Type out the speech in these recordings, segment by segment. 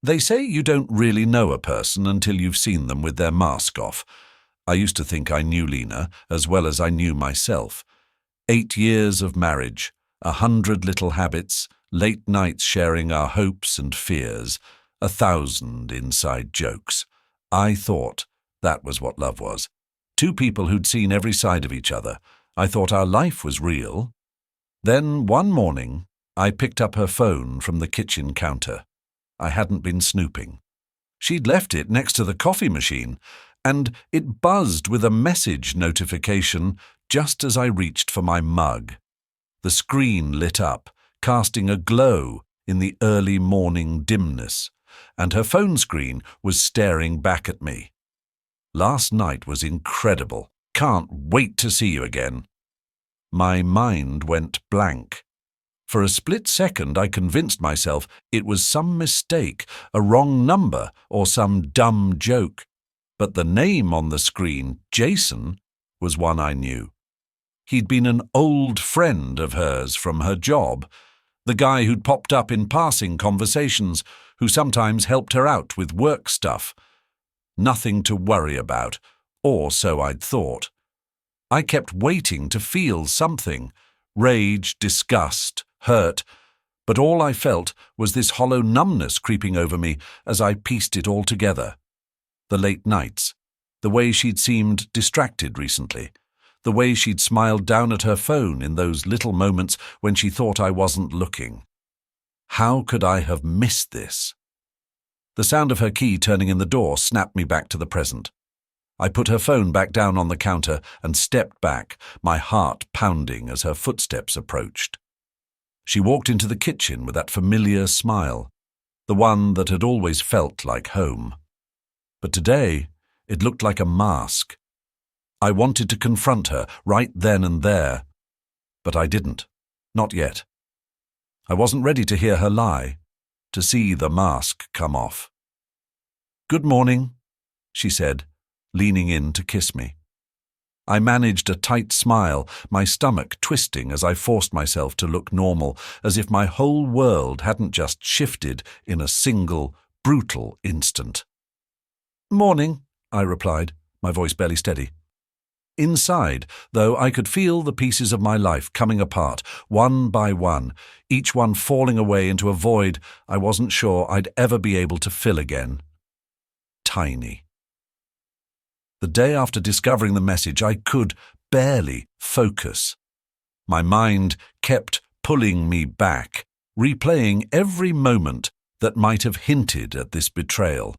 They say you don't really know a person until you've seen them with their mask off. I used to think I knew Lena as well as I knew myself. 8 years of marriage, 100 little habits, late nights sharing our hopes and fears, 1,000 inside jokes. I thought that was what love was. Two people who'd seen every side of each other. I thought our life was real. Then one morning, I picked up her phone from the kitchen counter. I hadn't been snooping. She'd left it next to the coffee machine, and it buzzed with a message notification just as I reached for my mug. The screen lit up, casting a glow in the early morning dimness, and her phone screen was staring back at me. Last night was incredible. Can't wait to see you again. My mind went blank. For a split second, I convinced myself it was some mistake, a wrong number, or some dumb joke. But the name on the screen, Jason, was one I knew. He'd been an old friend of hers from her job, the guy who'd popped up in passing conversations, who sometimes helped her out with work stuff. Nothing to worry about, or so I'd thought. I kept waiting to feel something, rage, disgust, hurt, but all I felt was this hollow numbness creeping over me as I pieced it all together. The late nights, the way she'd seemed distracted recently, the way she'd smiled down at her phone in those little moments when she thought I wasn't looking. How could I have missed this? The sound of her key turning in the door snapped me back to the present. I put her phone back down on the counter and stepped back, my heart pounding as her footsteps approached. She walked into the kitchen with that familiar smile, the one that had always felt like home. But today, it looked like a mask. I wanted to confront her right then and there, but I didn't. Not yet. I wasn't ready to hear her lie, to see the mask come off. "Good morning," she said, leaning in to kiss me. I managed a tight smile, my stomach twisting as I forced myself to look normal, as if my whole world hadn't just shifted in a single, brutal instant. "Morning," I replied, my voice barely steady. Inside, though, I could feel the pieces of my life coming apart, one by one, each one falling away into a void I wasn't sure I'd ever be able to fill again. Tiny. The day after discovering the message, I could barely focus. My mind kept pulling me back, replaying every moment that might have hinted at this betrayal.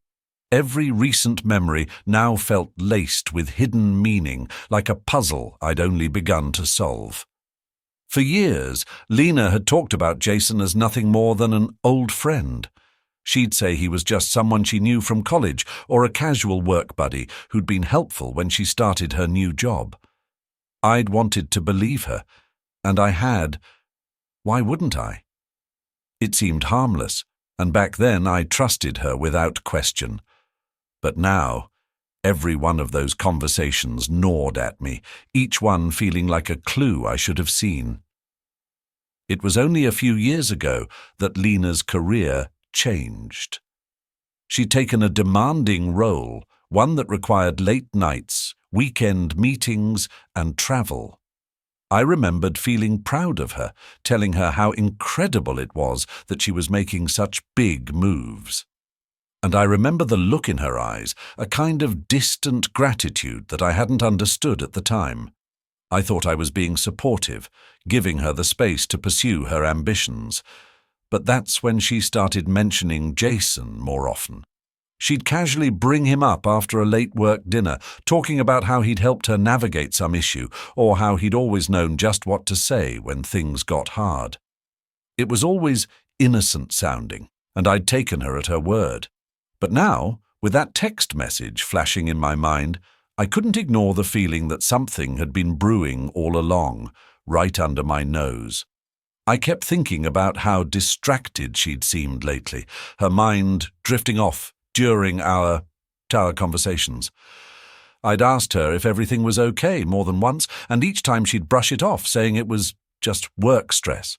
Every recent memory now felt laced with hidden meaning, like a puzzle I'd only begun to solve. For years, Lena had talked about Jason as nothing more than an old friend. She'd say he was just someone she knew from college or a casual work buddy who'd been helpful when she started her new job. I'd wanted to believe her, and I had. Why wouldn't I? It seemed harmless, and back then I trusted her without question. But now, every one of those conversations gnawed at me, each one feeling like a clue I should have seen. It was only a few years ago that Lena's career changed. She'd taken a demanding role, one that required late nights, weekend meetings, and travel. I remembered feeling proud of her, telling her how incredible it was that she was making such big moves. And I remember the look in her eyes, a kind of distant gratitude that I hadn't understood at the time. I thought I was being supportive, giving her the space to pursue her ambitions. But that's when she started mentioning Jason more often. She'd casually bring him up after a late work dinner, talking about how he'd helped her navigate some issue, or how he'd always known just what to say when things got hard. It was always innocent sounding, and I'd taken her at her word. But now, with that text message flashing in my mind, I couldn't ignore the feeling that something had been brewing all along, right under my nose. I kept thinking about how distracted she'd seemed lately, her mind drifting off during our conversations. I'd asked her if everything was okay more than once, and each time she'd brush it off, saying it was just work stress.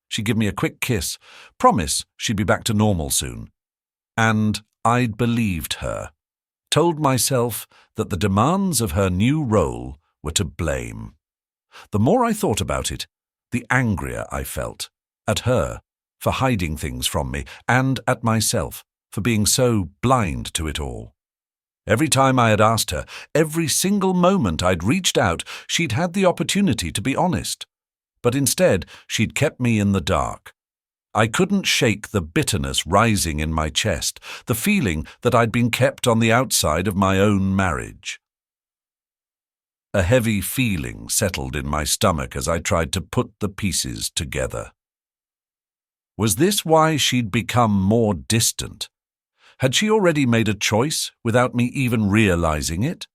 She'd give me a quick kiss, promise she'd be back to normal soon. And I'd believed her, told myself that the demands of her new role were to blame. The more I thought about it, the angrier I felt, at her for hiding things from me, and at myself for being so blind to it all. Every time I had asked her, every single moment I'd reached out, she'd had the opportunity to be honest. But instead, she'd kept me in the dark. I couldn't shake the bitterness rising in my chest, the feeling that I'd been kept on the outside of my own marriage. A heavy feeling settled in my stomach as I tried to put the pieces together. Was this why she'd become more distant? Had she already made a choice without me even realizing it?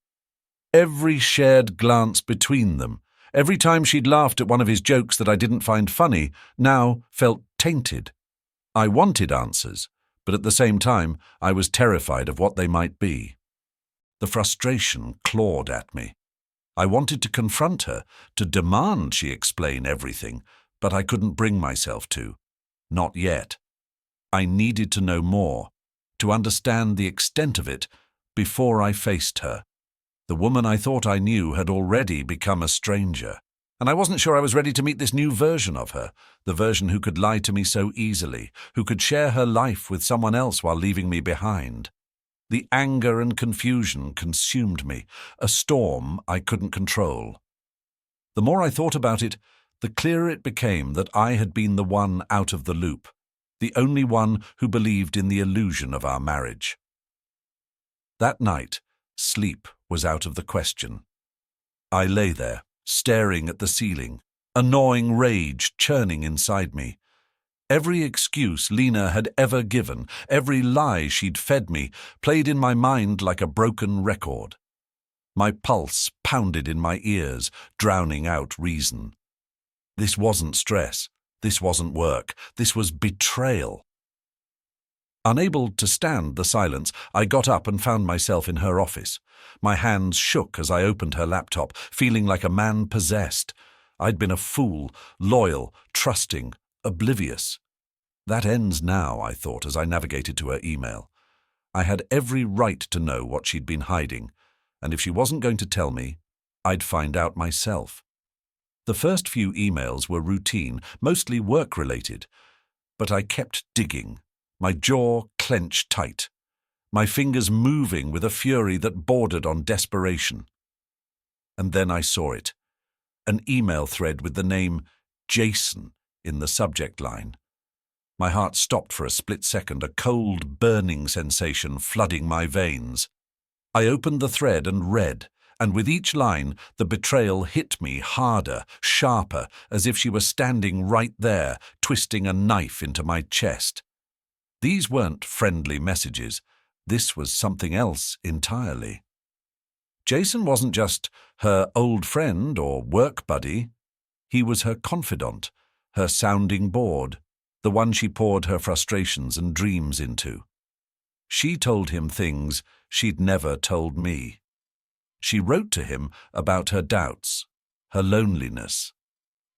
Every shared glance between them, every time she'd laughed at one of his jokes that I didn't find funny, now felt tainted. I wanted answers, but at the same time, I was terrified of what they might be. The frustration clawed at me. I wanted to confront her, to demand she explain everything, but I couldn't bring myself to. Not yet. I needed to know more, to understand the extent of it before I faced her. The woman I thought I knew had already become a stranger, and I wasn't sure I was ready to meet this new version of her, the version who could lie to me so easily, who could share her life with someone else while leaving me behind. The anger and confusion consumed me, a storm I couldn't control. The more I thought about it, the clearer it became that I had been the one out of the loop, the only one who believed in the illusion of our marriage. That night, sleep was out of the question. I lay there, staring at the ceiling, a gnawing rage churning inside me. Every excuse Lena had ever given, every lie she'd fed me, played in my mind like a broken record. My pulse pounded in my ears, drowning out reason. This wasn't stress. This wasn't work. This was betrayal. Unable to stand the silence, I got up and found myself in her office. My hands shook as I opened her laptop, feeling like a man possessed. I'd been a fool, loyal, trusting, oblivious. That ends now, I thought as I navigated to her email. I had every right to know what she'd been hiding, and if she wasn't going to tell me, I'd find out myself. The first few emails were routine, mostly work-related, but I kept digging, my jaw clenched tight, my fingers moving with a fury that bordered on desperation. And then I saw it, an email thread with the name Jason in the subject line. My heart stopped for a split second, a cold, burning sensation flooding my veins. I opened the thread and read, and with each line, the betrayal hit me harder, sharper, as if she were standing right there, twisting a knife into my chest. These weren't friendly messages. This was something else entirely. Jason wasn't just her old friend or work buddy. He was her confidant, her sounding board, the one she poured her frustrations and dreams into. She told him things she'd never told me. She wrote to him about her doubts, her loneliness,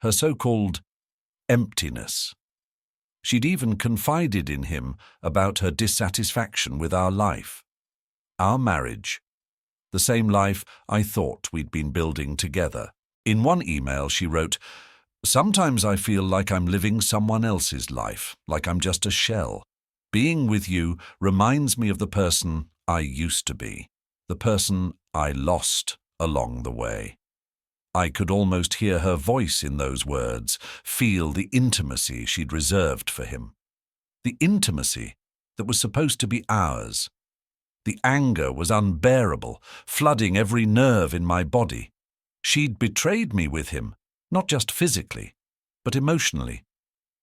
her so-called emptiness. She'd even confided in him about her dissatisfaction with our life, our marriage, the same life I thought we'd been building together. In one email she wrote, "Sometimes I feel like I'm living someone else's life, like I'm just a shell. Being with you reminds me of the person I used to be, the person I lost along the way." I could almost hear her voice in those words, feel the intimacy she'd reserved for him. The intimacy that was supposed to be ours. The anger was unbearable, flooding every nerve in my body. She'd betrayed me with him, not just physically, but emotionally.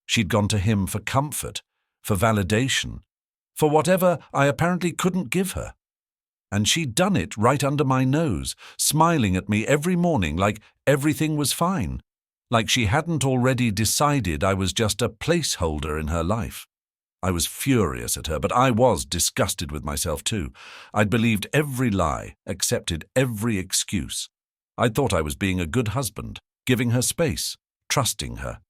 She'd gone to him for comfort, for validation, for whatever I apparently couldn't give her. And she'd done it right under my nose, smiling at me every morning like everything was fine, like she hadn't already decided I was just a placeholder in her life. I was furious at her, but I was disgusted with myself too. I'd believed every lie, accepted every excuse. I'd thought I was being a good husband, giving her space, trusting her.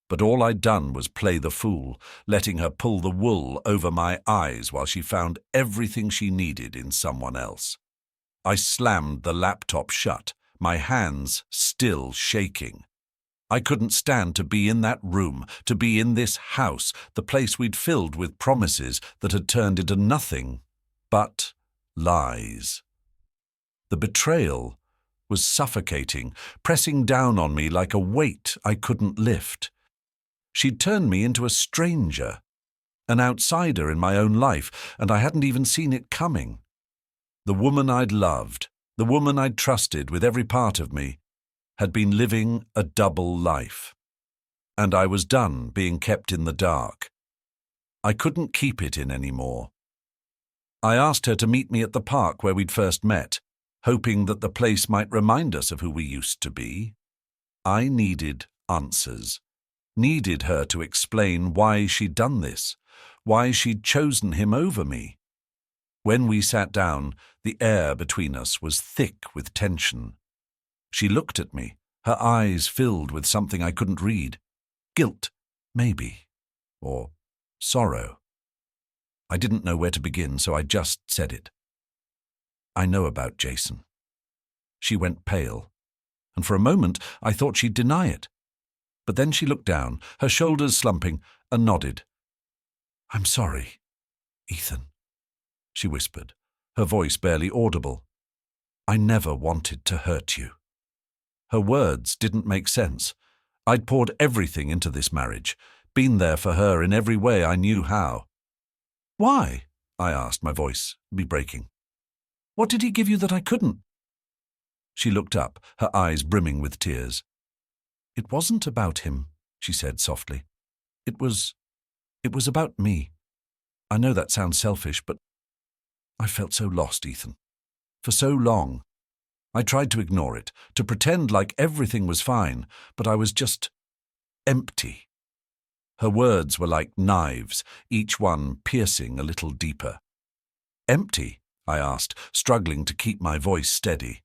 But all I'd done was play the fool, letting her pull the wool over my eyes while she found everything she needed in someone else. I slammed the laptop shut, my hands still shaking. I couldn't stand to be in that room, to be in this house, the place we'd filled with promises that had turned into nothing but lies. The betrayal was suffocating, pressing down on me like a weight I couldn't lift. She'd turned me into a stranger, an outsider in my own life, and I hadn't even seen it coming. The woman I'd loved, the woman I'd trusted with every part of me, had been living a double life. And I was done being kept in the dark. I couldn't keep it in anymore. I asked her to meet me at the park where we'd first met, hoping that the place might remind us of who we used to be. I needed answers. Needed her to explain why she'd done this, why she'd chosen him over me. When we sat down, the air between us was thick with tension. She looked at me, her eyes filled with something I couldn't read. Guilt, maybe, or sorrow. I didn't know where to begin, so I just said it. I know about Jason. She went pale, and for a moment I thought she'd deny it. But then she looked down, her shoulders slumping, and nodded. "I'm sorry, Ethan," she whispered, her voice barely audible. "I never wanted to hurt you." Her words didn't make sense. I'd poured everything into this marriage, been there for her in every way I knew how. "Why?" I asked, my voice breaking. "What did he give you that I couldn't?" She looked up, her eyes brimming with tears. "It wasn't about him," she said softly. It was about me. I know that sounds selfish, but I felt so lost, Ethan. For so long. I tried to ignore it, to pretend like everything was fine, but I was just empty." Her words were like knives, each one piercing a little deeper. "Empty?" I asked, struggling to keep my voice steady.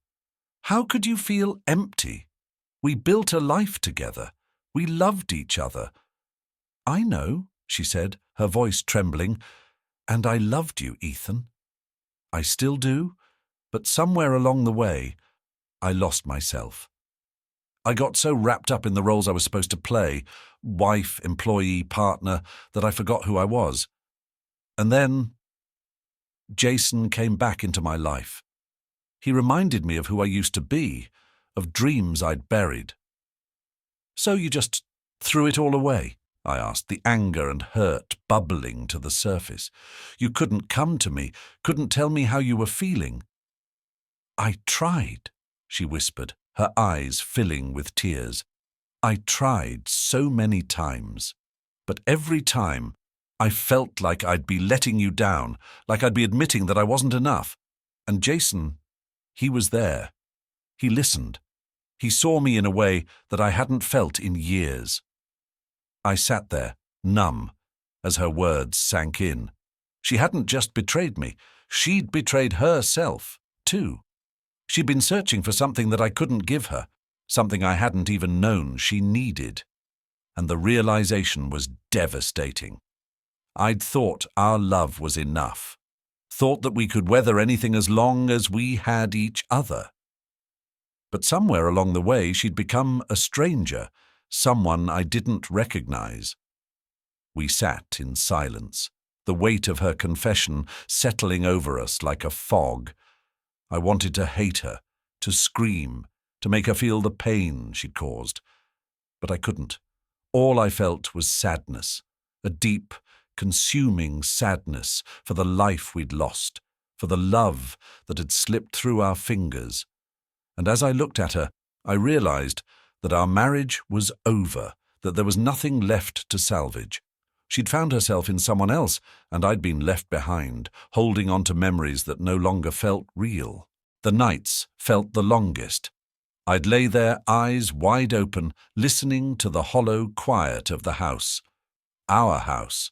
"How could you feel empty? We built a life together. We loved each other." "I know," she said, her voice trembling, "and I loved you, Ethan. I still do, but somewhere along the way, I lost myself. I got so wrapped up in the roles I was supposed to play, wife, employee, partner, that I forgot who I was. And then Jason came back into my life. He reminded me of who I used to be, of dreams I'd buried." "So you just threw it all away?" I asked, the anger and hurt bubbling to the surface. "You couldn't come to me, couldn't tell me how you were feeling?" "I tried," she whispered, her eyes filling with tears. "I tried so many times, but every time I felt like I'd be letting you down, like I'd be admitting that I wasn't enough. And Jason, he was there. He listened. He saw me in a way that I hadn't felt in years." I sat there, numb, as her words sank in. She hadn't just betrayed me. She'd betrayed herself, too. She'd been searching for something that I couldn't give her, something I hadn't even known she needed. And the realization was devastating. I'd thought our love was enough, thought that we could weather anything as long as we had each other. But somewhere along the way, she'd become a stranger, someone I didn't recognize. We sat in silence, the weight of her confession settling over us like a fog. I wanted to hate her, to scream, to make her feel the pain she'd caused. But I couldn't. All I felt was sadness, a deep, consuming sadness for the life we'd lost, for the love that had slipped through our fingers. And as I looked at her, I realized that our marriage was over, that there was nothing left to salvage. She'd found herself in someone else, and I'd been left behind, holding on to memories that no longer felt real. The nights felt the longest. I'd lay there, eyes wide open, listening to the hollow quiet of the house. Our house.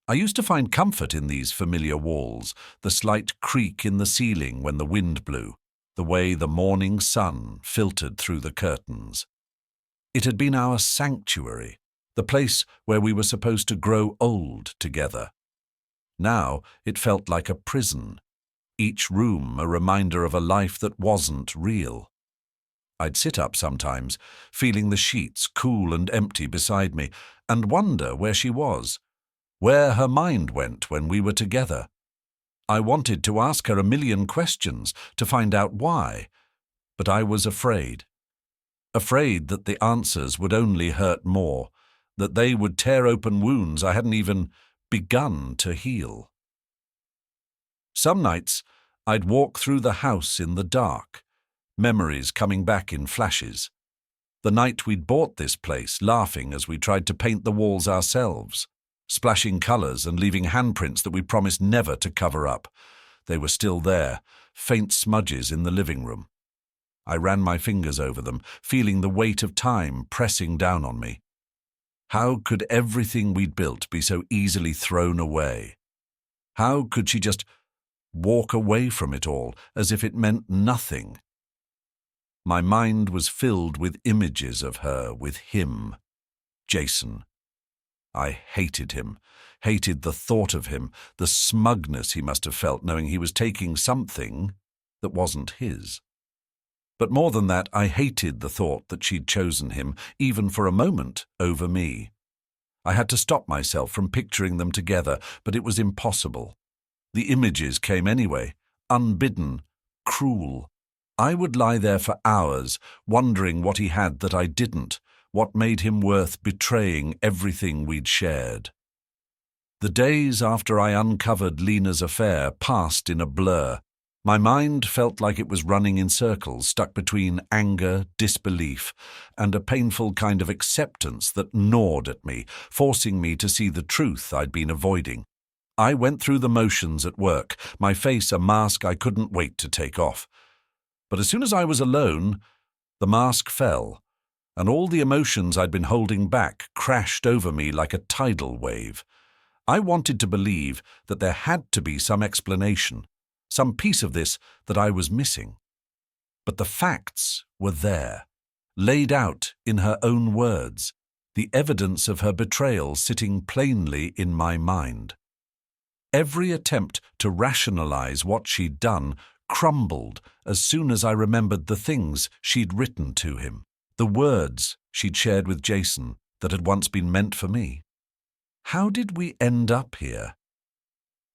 I used to find comfort in these familiar walls, the slight creak in the ceiling when the wind blew, the way the morning sun filtered through the curtains. It had been our sanctuary, the place where we were supposed to grow old together. Now it felt like a prison, each room a reminder of a life that wasn't real. I'd sit up sometimes, feeling the sheets cool and empty beside me, and wonder where she was, where her mind went when we were together. I wanted to ask her a million questions to find out why, but I was afraid. Afraid that the answers would only hurt more, that they would tear open wounds I hadn't even begun to heal. Some nights I'd walk through the house in the dark, memories coming back in flashes. The night we'd bought this place, laughing as we tried to paint the walls ourselves, splashing colours and leaving handprints that we promised never to cover up. They were still there, faint smudges in the living room. I ran my fingers over them, feeling the weight of time pressing down on me. How could everything we'd built be so easily thrown away? How could she just walk away from it all as if it meant nothing? My mind was filled with images of her with him, Jason. I hated him, hated the thought of him, the smugness he must have felt knowing he was taking something that wasn't his. But more than that, I hated the thought that she'd chosen him, even for a moment, over me. I had to stop myself from picturing them together, but it was impossible. The images came anyway, unbidden, cruel. I would lie there for hours, wondering what he had that I didn't, what made him worth betraying everything we'd shared. The days after I uncovered Lena's affair passed in a blur. My mind felt like it was running in circles, stuck between anger, disbelief, and a painful kind of acceptance that gnawed at me, forcing me to see the truth I'd been avoiding. I went through the motions at work, my face a mask I couldn't wait to take off. But as soon as I was alone, the mask fell, and all the emotions I'd been holding back crashed over me like a tidal wave. I wanted to believe that there had to be some explanation, some piece of this that I was missing. But the facts were there, laid out in her own words, the evidence of her betrayal sitting plainly in my mind. Every attempt to rationalize what she'd done crumbled as soon as I remembered the things she'd written to him, the words she'd shared with Jason that had once been meant for me. How did we end up here?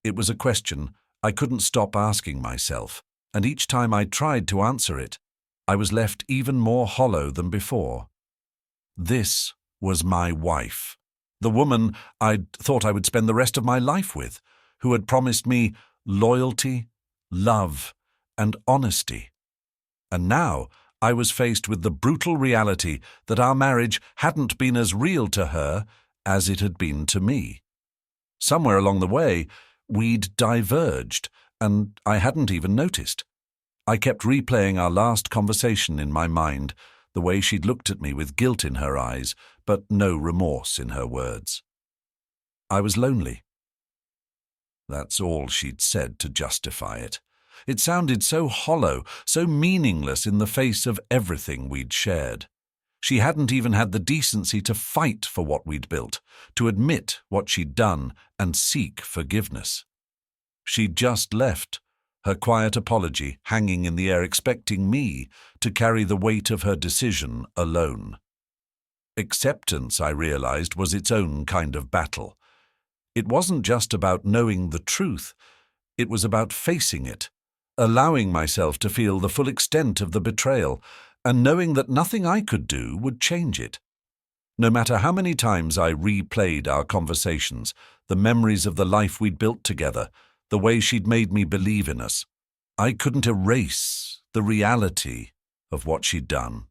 It was a question I couldn't stop asking myself, and each time I tried to answer it, I was left even more hollow than before. This was my wife, the woman I'd thought I would spend the rest of my life with, who had promised me loyalty, love, and honesty. And now I was faced with the brutal reality that our marriage hadn't been as real to her as it had been to me. Somewhere along the way, we'd diverged, and I hadn't even noticed. I kept replaying our last conversation in my mind, the way she'd looked at me with guilt in her eyes, but no remorse in her words. I was lonely. That's all she'd said to justify it. It sounded so hollow, so meaningless in the face of everything we'd shared. She hadn't even had the decency to fight for what we'd built, to admit what she'd done and seek forgiveness. She'd just left, her quiet apology hanging in the air, expecting me to carry the weight of her decision alone. Acceptance, I realized, was its own kind of battle. It wasn't just about knowing the truth, it was about facing it, allowing myself to feel the full extent of the betrayal, and knowing that nothing I could do would change it. No matter how many times I replayed our conversations, the memories of the life we'd built together, the way she'd made me believe in us, I couldn't erase the reality of what she'd done.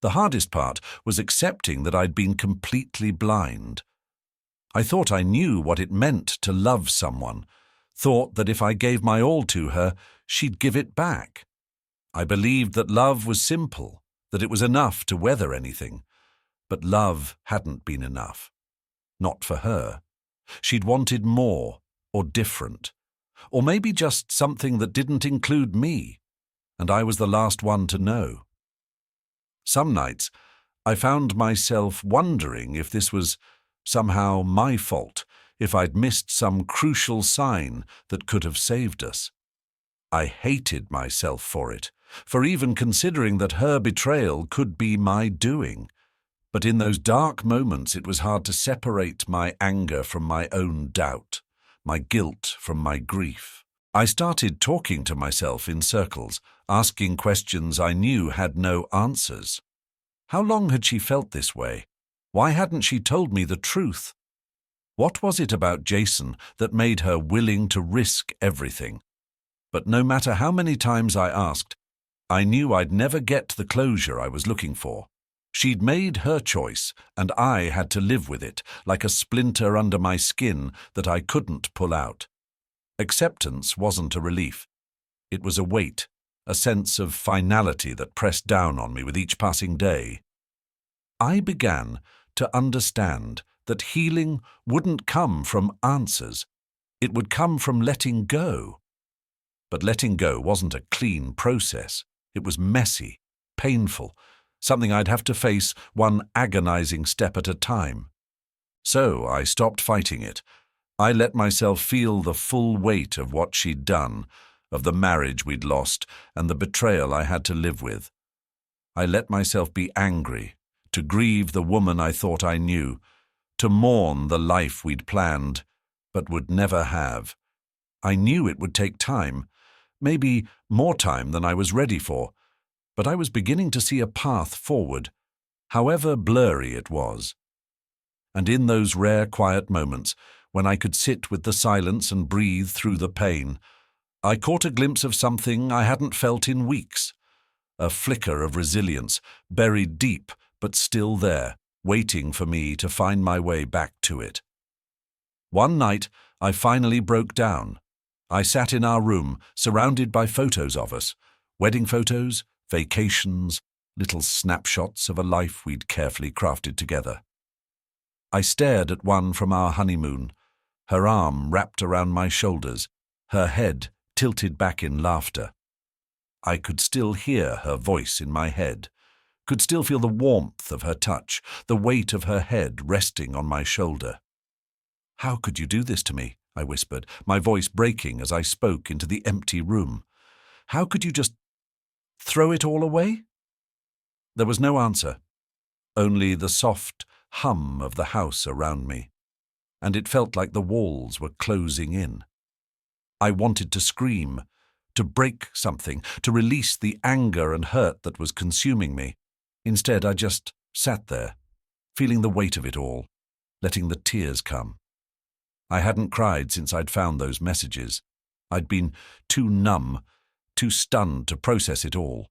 The hardest part was accepting that I'd been completely blind. I thought I knew what it meant to love someone, thought that if I gave my all to her, she'd give it back. I believed that love was simple, that it was enough to weather anything. But love hadn't been enough. Not for her. She'd wanted more, or different. Or maybe just something that didn't include me, and I was the last one to know. Some nights, I found myself wondering if this was somehow my fault, if I'd missed some crucial sign that could have saved us. I hated myself for it, for even considering that her betrayal could be my doing. But in those dark moments it was hard to separate my anger from my own doubt, my guilt from my grief. I started talking to myself in circles, asking questions I knew had no answers. How long had she felt this way? Why hadn't she told me the truth? What was it about Jason that made her willing to risk everything? But no matter how many times I asked, I knew I'd never get the closure I was looking for. She'd made her choice, and I had to live with it, like a splinter under my skin that I couldn't pull out. Acceptance wasn't a relief. It was a weight, a sense of finality that pressed down on me with each passing day. I began to understand that healing wouldn't come from answers. It would come from letting go. But letting go wasn't a clean process. It was messy, painful, something I'd have to face one agonizing step at a time. So I stopped fighting it. I let myself feel the full weight of what she'd done, of the marriage we'd lost, and the betrayal I had to live with. I let myself be angry, to grieve the woman I thought I knew, to mourn the life we'd planned, but would never have. I knew it would take time, maybe more time than I was ready for, but I was beginning to see a path forward, however blurry it was. And in those rare quiet moments, when I could sit with the silence and breathe through the pain, I caught a glimpse of something I hadn't felt in weeks, a flicker of resilience, buried deep but still there, waiting for me to find my way back to it. One night, I finally broke down. I sat in our room, surrounded by photos of us, wedding photos, vacations, little snapshots of a life we'd carefully crafted together. I stared at one from our honeymoon, her arm wrapped around my shoulders, her head tilted back in laughter. I could still hear her voice in my head, could still feel the warmth of her touch, the weight of her head resting on my shoulder. "How could you do this to me?" I whispered, my voice breaking as I spoke into the empty room. "How could you just throw it all away?" There was no answer, only the soft hum of the house around me, and it felt like the walls were closing in. I wanted to scream, to break something, to release the anger and hurt that was consuming me. Instead, I just sat there, feeling the weight of it all, letting the tears come. I hadn't cried since I'd found those messages. I'd been too numb, too stunned to process it all.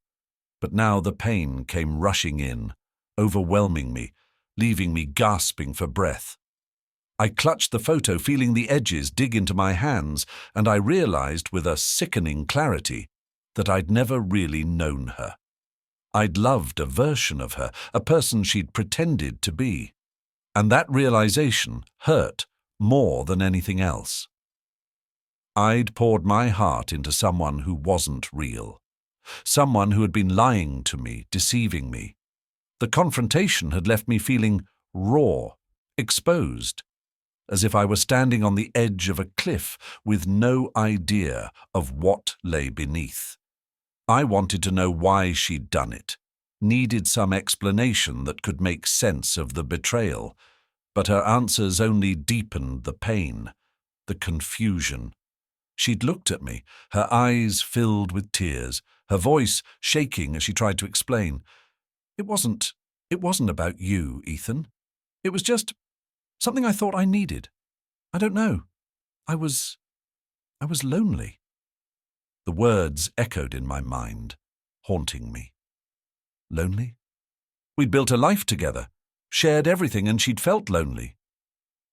But now the pain came rushing in, overwhelming me, leaving me gasping for breath. I clutched the photo, feeling the edges dig into my hands, and I realized with a sickening clarity that I'd never really known her. I'd loved a version of her, a person she'd pretended to be. And that realization hurt more than anything else. I'd poured my heart into someone who wasn't real, someone who had been lying to me, deceiving me. The confrontation had left me feeling raw, exposed, as if I were standing on the edge of a cliff with no idea of what lay beneath. I wanted to know why she'd done it, needed some explanation that could make sense of the betrayal, but her answers only deepened the pain, the confusion. She'd looked at me, her eyes filled with tears, her voice shaking as she tried to explain. It wasn't about you, Ethan. It was just something I thought I needed. I don't know. I was lonely. The words echoed in my mind, haunting me. Lonely? We'd built a life together, shared everything, and she'd felt lonely.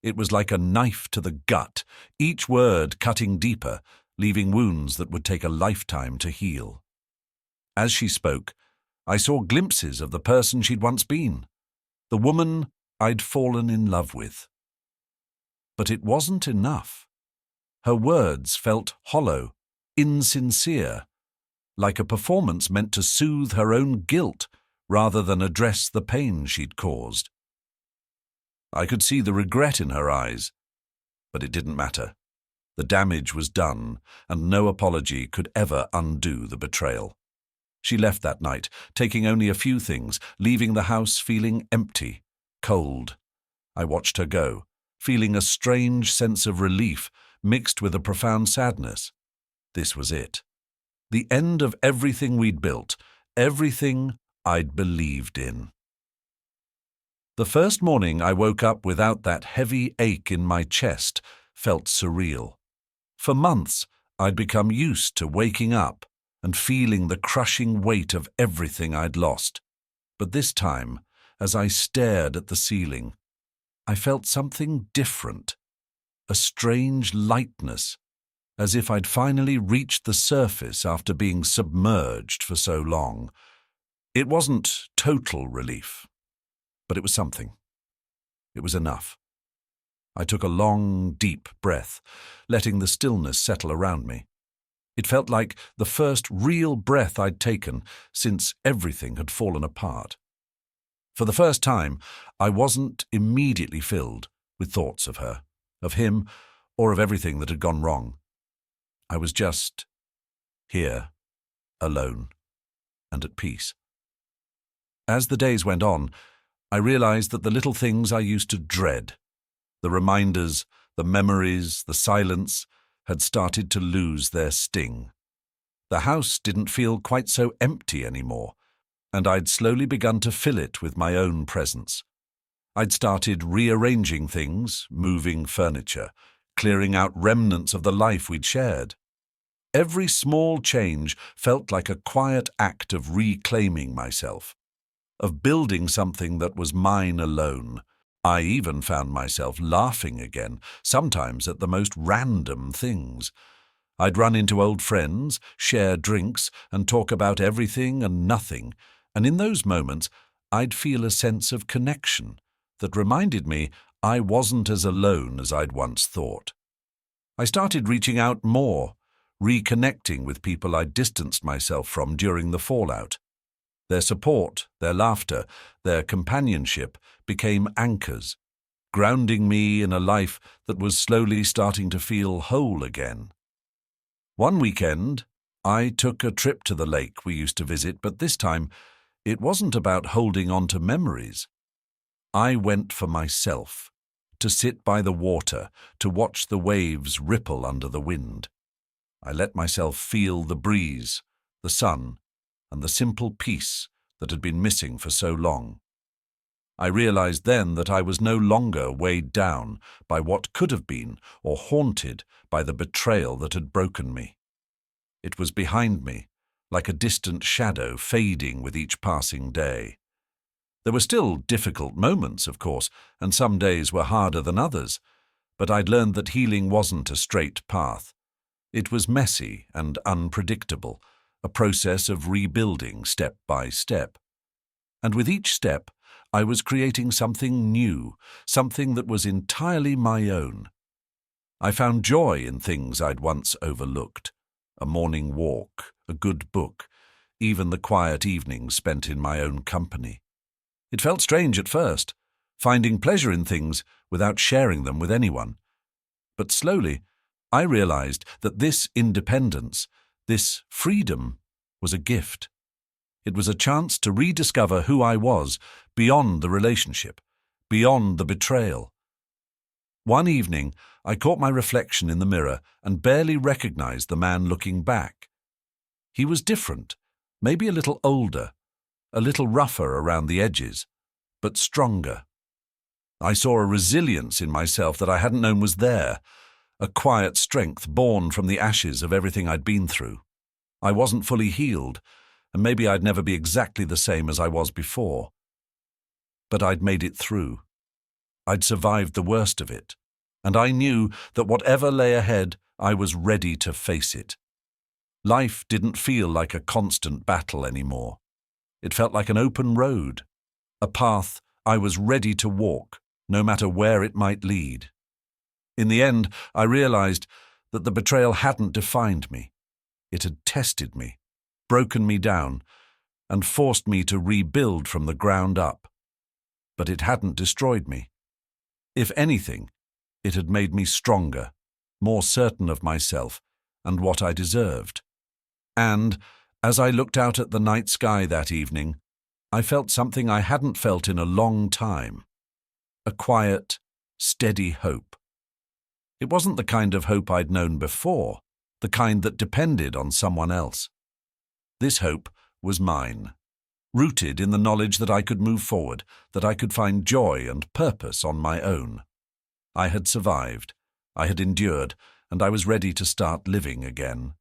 It was like a knife to the gut, each word cutting deeper, leaving wounds that would take a lifetime to heal. As she spoke, I saw glimpses of the person she'd once been, the woman I'd fallen in love with. But it wasn't enough. Her words felt hollow, insincere, like a performance meant to soothe her own guilt rather than address the pain she'd caused. I could see the regret in her eyes, but it didn't matter. The damage was done, and no apology could ever undo the betrayal. She left that night, taking only a few things, leaving the house feeling empty, cold. I watched her go, feeling a strange sense of relief mixed with a profound sadness. This was it. The end of everything we'd built, everything I'd believed in. The first morning I woke up without that heavy ache in my chest felt surreal. For months, I'd become used to waking up and feeling the crushing weight of everything I'd lost. But this time, as I stared at the ceiling, I felt something different, a strange lightness, as if I'd finally reached the surface after being submerged for so long. It wasn't total relief, but it was something. It was enough. I took a long, deep breath, letting the stillness settle around me. It felt like the first real breath I'd taken since everything had fallen apart. For the first time, I wasn't immediately filled with thoughts of her, of him, or of everything that had gone wrong. I was just here, alone, and at peace. As the days went on, I realized that the little things I used to dread, the reminders, the memories, the silence, had started to lose their sting. The house didn't feel quite so empty anymore, and I'd slowly begun to fill it with my own presence. I'd started rearranging things, moving furniture, clearing out remnants of the life we'd shared. Every small change felt like a quiet act of reclaiming myself, of building something that was mine alone. I even found myself laughing again, sometimes at the most random things. I'd run into old friends, share drinks, and talk about everything and nothing, and in those moments I'd feel a sense of connection that reminded me I wasn't as alone as I'd once thought. I started reaching out more, reconnecting with people I'd distanced myself from during the fallout. Their support, their laughter, their companionship became anchors, grounding me in a life that was slowly starting to feel whole again. One weekend, I took a trip to the lake we used to visit, but this time, it wasn't about holding on to memories. I went for myself, to sit by the water, to watch the waves ripple under the wind. I let myself feel the breeze, the sun, and the simple peace that had been missing for so long. I realized then that I was no longer weighed down by what could have been or haunted by the betrayal that had broken me. It was behind me, like a distant shadow fading with each passing day. There were still difficult moments, of course, and some days were harder than others, but I'd learned that healing wasn't a straight path. It was messy and unpredictable, a process of rebuilding step by step. And with each step, I was creating something new, something that was entirely my own. I found joy in things I'd once overlooked: a morning walk, a good book, even the quiet evenings spent in my own company. It felt strange at first, finding pleasure in things without sharing them with anyone. But slowly, I realized that this independence, this freedom, was a gift. It was a chance to rediscover who I was beyond the relationship, beyond the betrayal. One evening, I caught my reflection in the mirror and barely recognized the man looking back. He was different, maybe a little older, a little rougher around the edges, but stronger. I saw a resilience in myself that I hadn't known was there, a quiet strength born from the ashes of everything I'd been through. I wasn't fully healed, and maybe I'd never be exactly the same as I was before. But I'd made it through. I'd survived the worst of it, and I knew that whatever lay ahead, I was ready to face it. Life didn't feel like a constant battle anymore. It felt like an open road, a path I was ready to walk, no matter where it might lead. In the end, I realized that the betrayal hadn't defined me. It had tested me, broken me down, and forced me to rebuild from the ground up. But it hadn't destroyed me. If anything, it had made me stronger, more certain of myself and what I deserved. And, as I looked out at the night sky that evening, I felt something I hadn't felt in a long time. A quiet, steady hope. It wasn't the kind of hope I'd known before, the kind that depended on someone else. This hope was mine, rooted in the knowledge that I could move forward, that I could find joy and purpose on my own. I had survived, I had endured, and I was ready to start living again.